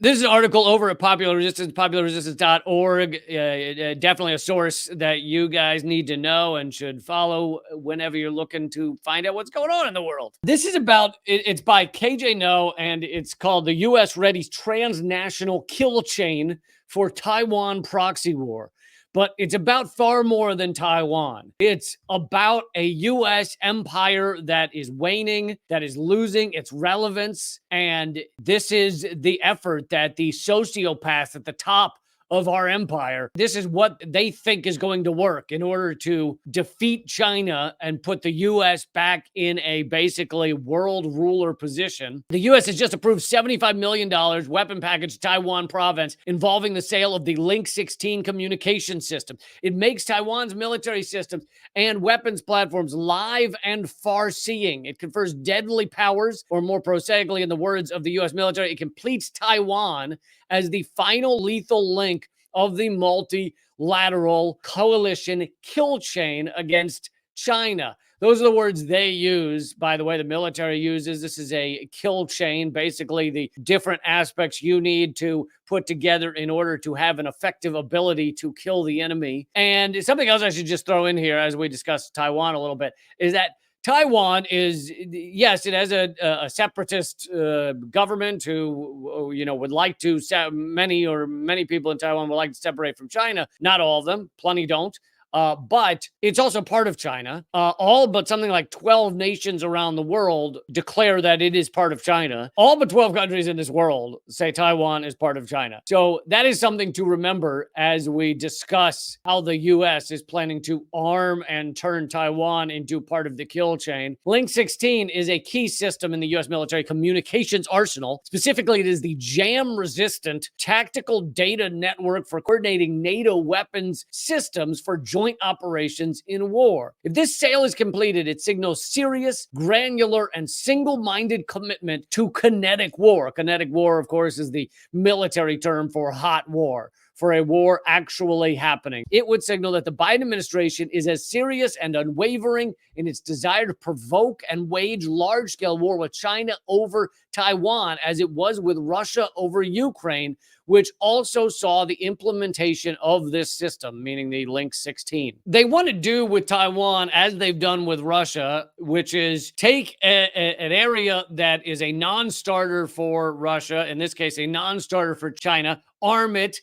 This is an article over at Popular Resistance, popularresistance.org. Definitely a source that you guys need to know and should follow whenever you're looking to find out what's going on in the world. This is about, it's by KJ No, and it's called The U.S. Readies Transnational Kill Chain for Taiwan Proxy War. But it's about far more than Taiwan. It's about a U.S. empire that is waning, that is losing its relevance. And this is the effort that the sociopaths at the top of our empire, this is what they think is going to work in order to defeat China and put the U.S. back in a basically world ruler position. The U.S. has just approved $75 million weapon package to Taiwan province involving the sale of the Link 16 communication system. It makes Taiwan's military systems and weapons platforms live and far-seeing. It confers deadly powers, or more prosaically in the words of the U.S. military, it completes Taiwan as the final lethal link of the multilateral coalition kill chain against China. Those are the words they use. By the way, the military uses. This is a kill chain, basically the different aspects you need to put together in order to have an effective ability to kill the enemy. And something else I should just throw in here as we discuss Taiwan a little bit is that Taiwan is, yes, it has a separatist government who, would like to, many people in Taiwan would like to separate from China. Not all of them, plenty don't. But it's also part of China. All but something like 12 nations around the world declare that it is part of China. All but 12 countries in this world say Taiwan is part of China. So that is something to remember as we discuss how the U.S. is planning to arm and turn Taiwan into part of the kill chain. Link 16 is a key system in the U.S. military communications arsenal. Specifically, it is the jam-resistant tactical data network for coordinating NATO weapons systems for joint operations in war. If this sale is completed, it signals serious, granular, and single-minded commitment to kinetic war. Kinetic war, of course, is the military term for hot war, for a war actually happening. It would signal that the Biden administration is as serious and unwavering in its desire to provoke and wage large-scale war with China over Taiwan as it was with Russia over Ukraine, which also saw the implementation of this system, meaning the Link 16. They want to do with Taiwan as they've done with Russia, which is take an area that is a non-starter for Russia, in this case, a non-starter for China, arm it,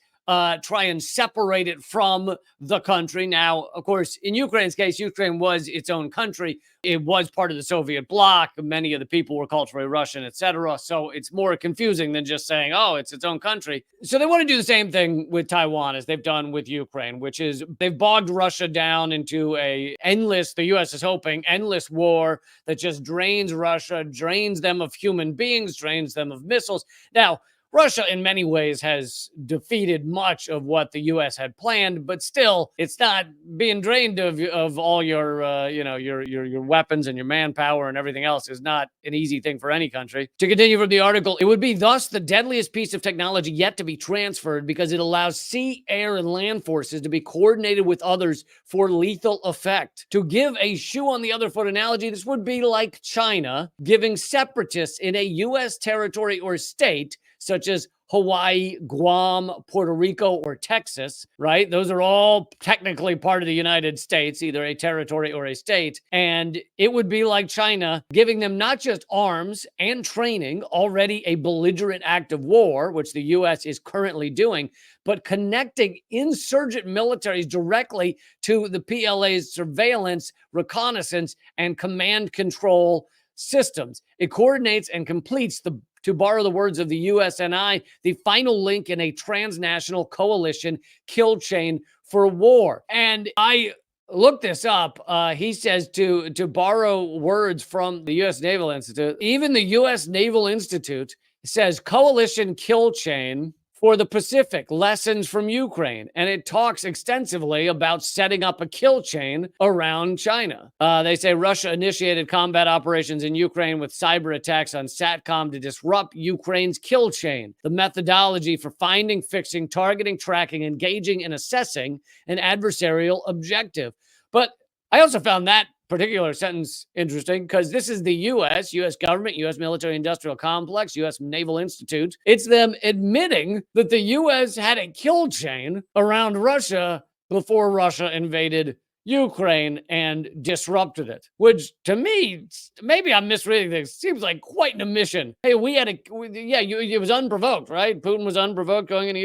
try and separate it from the country. Now, of course, in Ukraine's case, Ukraine was its own country. It was part of the Soviet bloc. Many of the people were culturally Russian, etc. So it's more confusing than just saying, oh, it's its own country. So they want to do the same thing with Taiwan as they've done with Ukraine, which is they've bogged Russia down into a endless, the U.S. is hoping, endless war that just drains Russia, drains them of human beings, drains them of missiles. Now, Russia, in many ways, has defeated much of what the U.S. had planned, but still, it's not being drained of all your, your weapons and your manpower and everything else is not an easy thing for any country. To continue from the article, it would be thus the deadliest piece of technology yet to be transferred because it allows sea, air, and land forces to be coordinated with others for lethal effect. To give a shoe on the other foot analogy, this would be like China giving separatists in a U.S. territory or state such as Hawaii, Guam, Puerto Rico, or Texas, right? Those are all technically part of the United States, either a territory or a state. And it would be like China giving them not just arms and training, already a belligerent act of war, which the U.S. is currently doing, but connecting insurgent militaries directly to the PLA's surveillance, reconnaissance, and command control systems. It coordinates and completes to borrow the words of the USNI, the final link in a transnational coalition kill chain for war. And I looked this up. He says to borrow words from the U.S. Naval Institute, even the U.S. Naval Institute says coalition kill chain for the Pacific, lessons from Ukraine. And it talks extensively about setting up a kill chain around China. They say Russia initiated combat operations in Ukraine with cyber attacks on SATCOM to disrupt Ukraine's kill chain, the methodology for finding, fixing, targeting, tracking, engaging, and assessing an adversarial objective. But I also found that particular sentence interesting because this is the US government, US military industrial complex, US Naval Institute. It's them admitting that the US had a kill chain around Russia before Russia invaded Ukraine and disrupted it, which to me, maybe I'm misreading things, seems like quite an admission. Hey, it was unprovoked, right? Putin was unprovoked going into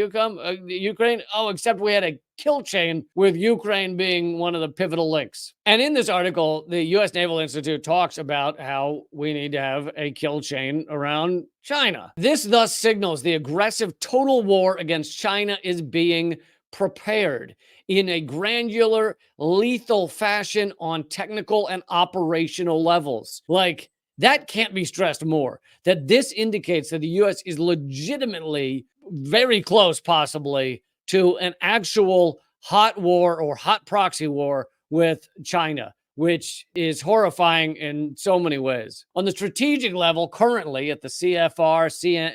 Ukraine. Oh, except we had a kill chain with Ukraine being one of the pivotal links. And in this article, the U.S. Naval Institute talks about how we need to have a kill chain around China. This thus signals the aggressive total war against China is being prepared in a granular, lethal fashion on technical and operational levels. Like, that can't be stressed more. That this indicates that the U.S. is legitimately very close, possibly, to an actual hot war or hot proxy war with China, which is horrifying in so many ways. On the strategic level, currently at the CFR,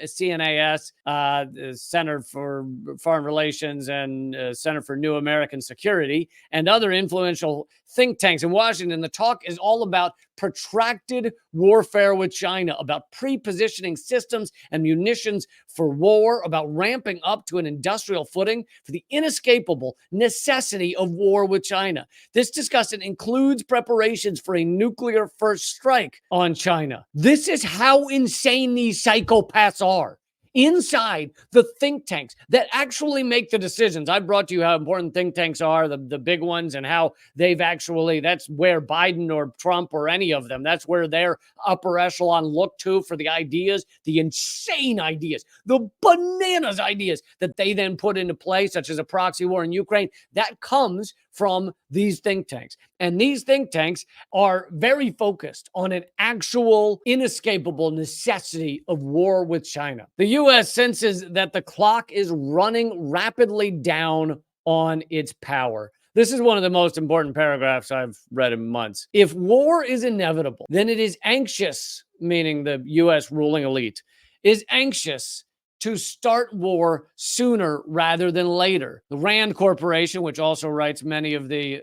CNAS, the Center for Foreign Relations and Center for New American Security, and other influential think tanks in Washington, the talk is all about protracted warfare with China, about pre-positioning systems and munitions for war, about ramping up to an industrial footing for the inescapable necessity of war with China. This discussion includes preparations for a nuclear first strike on China. This is how insane these psychopaths are. Inside the think tanks that actually make the decisions. I brought to you how important think tanks are, the big ones, and how that's where Biden or Trump or any of them, that's where their upper echelon look to for the ideas, the insane ideas, the bananas ideas that they then put into place, such as a proxy war in Ukraine. That comes from these think tanks. And these think tanks are very focused on an actual inescapable necessity of war with China. The U.S. senses that the clock is running rapidly down on its power. This is one of the most important paragraphs I've read in months. If war is inevitable, then it is anxious, meaning the U.S. ruling elite, is anxious to start war sooner rather than later. The Rand Corporation, which also writes many of the,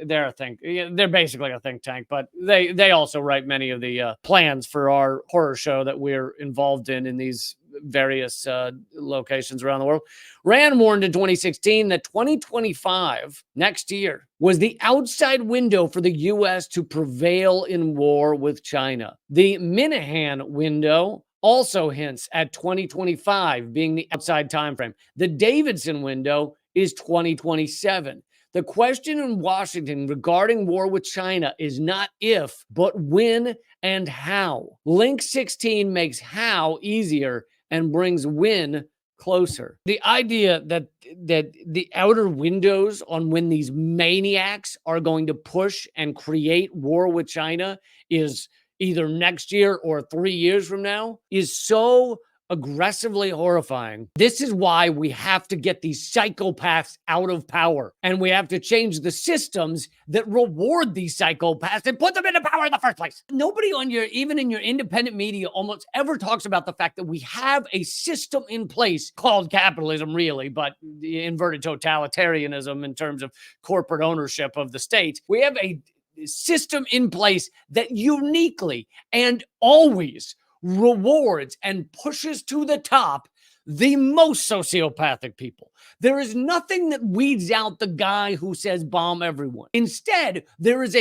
they're basically a think tank, but they also write many of the plans for our horror show that we're involved in these various locations around the world. Rand warned in 2016 that 2025, next year, was the outside window for the U.S. to prevail in war with China. The Minahan window also hints at 2025 being the outside time frame. The Davidson window is 2027. The question in Washington regarding war with China is not if, but when and how. Link 16 makes how easier and brings when closer. The idea that the outer windows on when these maniacs are going to push and create war with China is either next year or 3 years from now is so aggressively horrifying. This is why we have to get these psychopaths out of power. And we have to change the systems that reward these psychopaths and put them into power in the first place. Nobody even in your independent media almost ever talks about the fact that we have a system in place called capitalism, really, but the inverted totalitarianism in terms of corporate ownership of the state. We have a system in place that uniquely and always rewards and pushes to the top the most sociopathic people. There is nothing that weeds out the guy who says bomb everyone. Instead, there is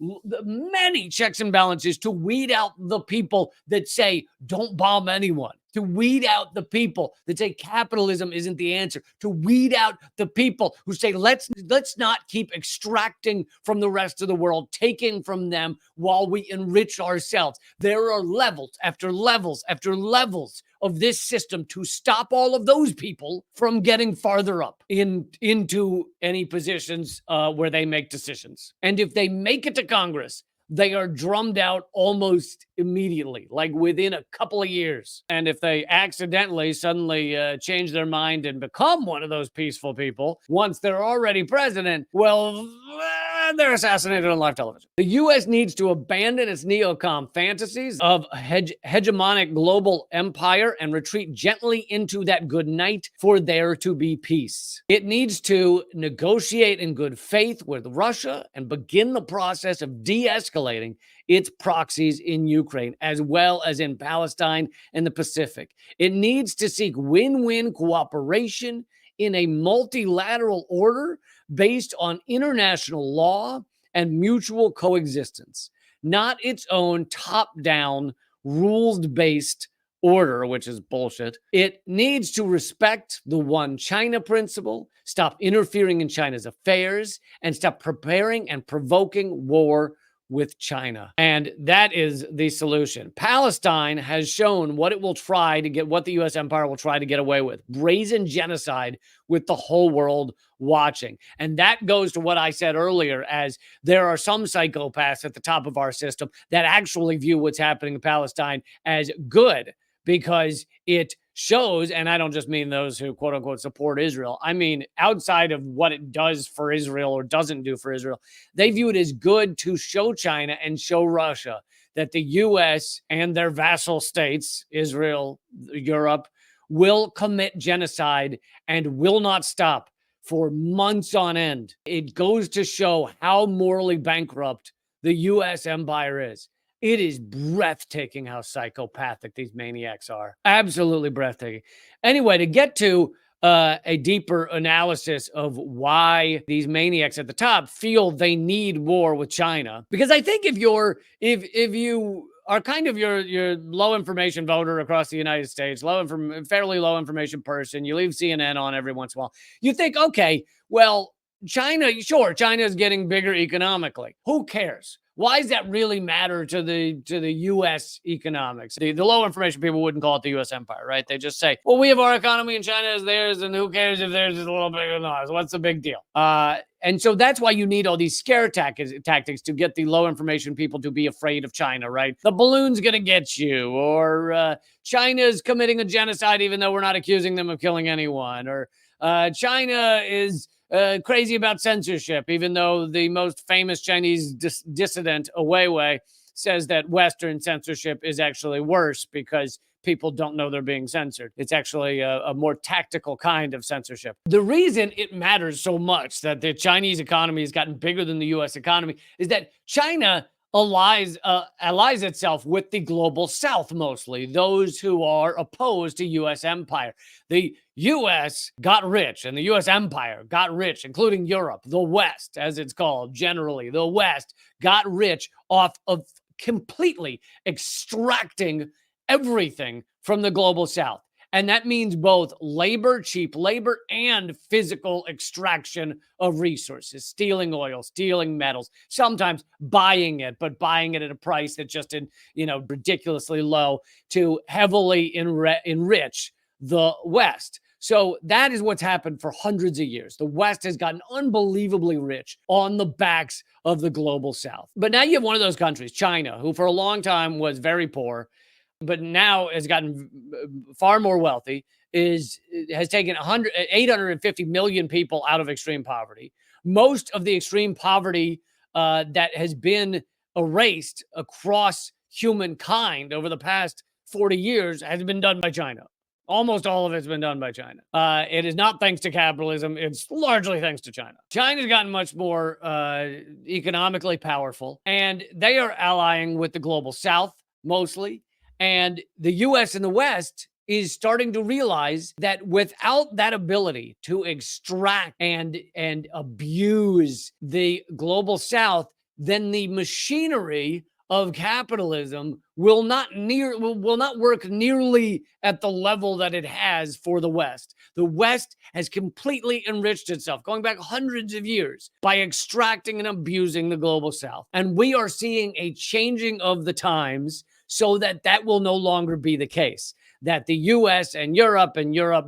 many checks and balances to weed out the people that say don't bomb anyone, to weed out the people that say capitalism isn't the answer, to weed out the people who say let's not keep extracting from the rest of the world, taking from them while we enrich ourselves. There are levels after levels after levels of this system to stop all of those people from getting farther up into any positions where they make decisions. And if they make it to Congress, they are drummed out almost immediately, like within a couple of years. And if they accidentally suddenly change their mind and become one of those peaceful people, once they're already president, well, and they're assassinated on live television. The U.S. needs to abandon its neocon fantasies of a hegemonic global empire and retreat gently into that good night for there to be peace. It needs to negotiate in good faith with Russia and begin the process of de-escalating its proxies in Ukraine, as well as in Palestine and the Pacific. It needs to seek win-win cooperation in a multilateral order based on international law and mutual coexistence, not its own top-down, rules-based order, which is bullshit. It needs to respect the one China principle, stop interfering in China's affairs, and stop preparing and provoking war with China. And that is the solution. Palestine has shown what it will try to get, what the U.S. empire will try to get away with: brazen genocide with the whole world watching. And that goes to what I said earlier, as there are some psychopaths at the top of our system that actually view what's happening in Palestine as good, because it shows, and I don't just mean those who quote unquote support Israel. I mean, outside of what it does for Israel or doesn't do for Israel, they view it as good to show China and show Russia that the U.S. and their vassal states, Israel, Europe, will commit genocide and will not stop for months on end. It goes to show how morally bankrupt the U.S. empire is. It is breathtaking how psychopathic these maniacs are. Absolutely breathtaking. Anyway, to get to a deeper analysis of why these maniacs at the top feel they need war with China, because I think if you are kind of your low information voter across the United States, fairly low information person, you leave CNN on every once in a while, you think, okay, well, China is getting bigger economically. Who cares? Why does that really matter to the U.S. economics? The low information people wouldn't call it the U.S. empire, right? They just say, well, we have our economy and China has theirs, and who cares if theirs is a little bigger than ours? What's the big deal? And so that's why you need all these scare tactics to get the low information people to be afraid of China, right? The balloon's going to get you, or China's committing a genocide even though we're not accusing them of killing anyone, or China is crazy about censorship, even though the most famous Chinese dissident, Weiwei, says that Western censorship is actually worse because people don't know they're being censored. It's actually a more tactical kind of censorship. The reason it matters so much that the Chinese economy has gotten bigger than the U.S. economy is that China allies itself with the global South, mostly those who are opposed to U.S. empire. The U.S. got rich, and the U.S. empire got rich, including Europe, the West, as it's called generally. The West got rich off of completely extracting everything from the global South. And that means both labor, cheap labor, and physical extraction of resources, stealing oil, stealing metals, sometimes buying it, but buying it at a price that's just ridiculously low to heavily enrich the West. So that is what's happened for hundreds of years. The West has gotten unbelievably rich on the backs of the global South. But now you have one of those countries, China, who for a long time was very poor, but now has gotten far more wealthy, has taken 850 million people out of extreme poverty. Most of the extreme poverty that has been erased across humankind over the past 40 years has been done by China. Almost all of it's been done by China. It is not thanks to capitalism. It's largely thanks to China. China's gotten much more economically powerful, and they are allying with the global South mostly. And the U.S. and the West is starting to realize that without that ability to extract and abuse the global South, then the machinery of capitalism will not work nearly at the level that it has for the West. The West has completely enriched itself, going back hundreds of years, by extracting and abusing the global South. And we are seeing a changing of the times so that will no longer be the case. That the U.S. and Europe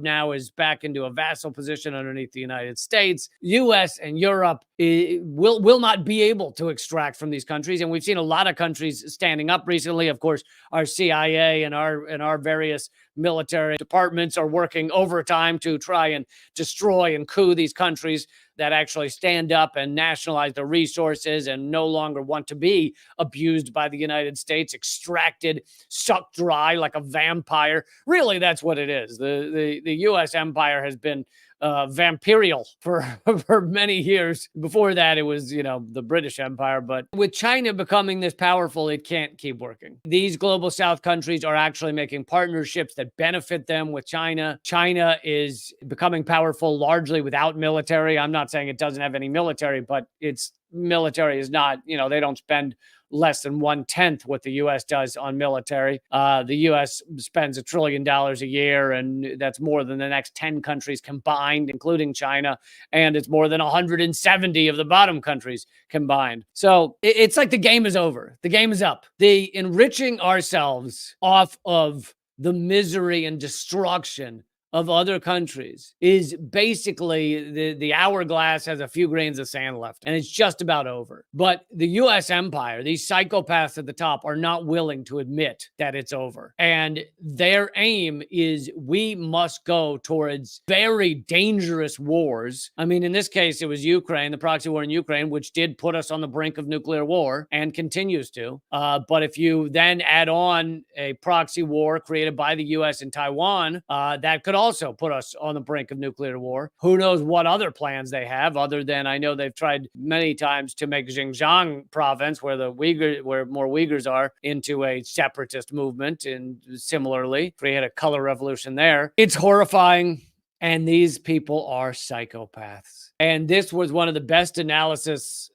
now is back into a vassal position underneath the United States. U.S. and Europe will not be able to extract from these countries, and we've seen a lot of countries standing up recently. Of course, our CIA and our various military departments are working overtime to try and destroy and coup these countries that actually stand up and nationalize their resources and no longer want to be abused by the United States, extracted, sucked dry like a vampire. Really, that's what it is. The U.S. empire has been vampirial for for many years. Before that, it was, the British Empire. But with China becoming this powerful, it can't keep working. These global South countries are actually making partnerships that benefit them with China. China is becoming powerful largely without military. I'm not saying it doesn't have any military, but its military is not, they don't spend less than 1/10 what the U.S. does on military. The U.S. spends $1 trillion a year, and that's more than the next 10 countries combined, including China, and it's more than 170 of the bottom countries combined. So it's like the game is over. The game is up. The enriching ourselves off of the misery and destruction of other countries is basically the hourglass has a few grains of sand left and it's just about over. But the US empire, these psychopaths at the top, are not willing to admit that it's over. And their aim is we must go towards very dangerous wars. I mean, in this case, it was Ukraine, the proxy war in Ukraine, which did put us on the brink of nuclear war and continues to. But if you then add on a proxy war created by the US in Taiwan, that could also put us on the brink of nuclear war. Who knows what other plans they have, other than I know they've tried many times to make Xinjiang province, where more Uyghurs are, into a separatist movement, and similarly create a color revolution there. It's horrifying. And these people are psychopaths. And this was one of the best analyses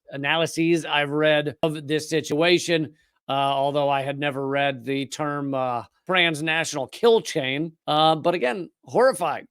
I've read of this situation. Although I had never read the term transnational kill chain. But again, horrifying.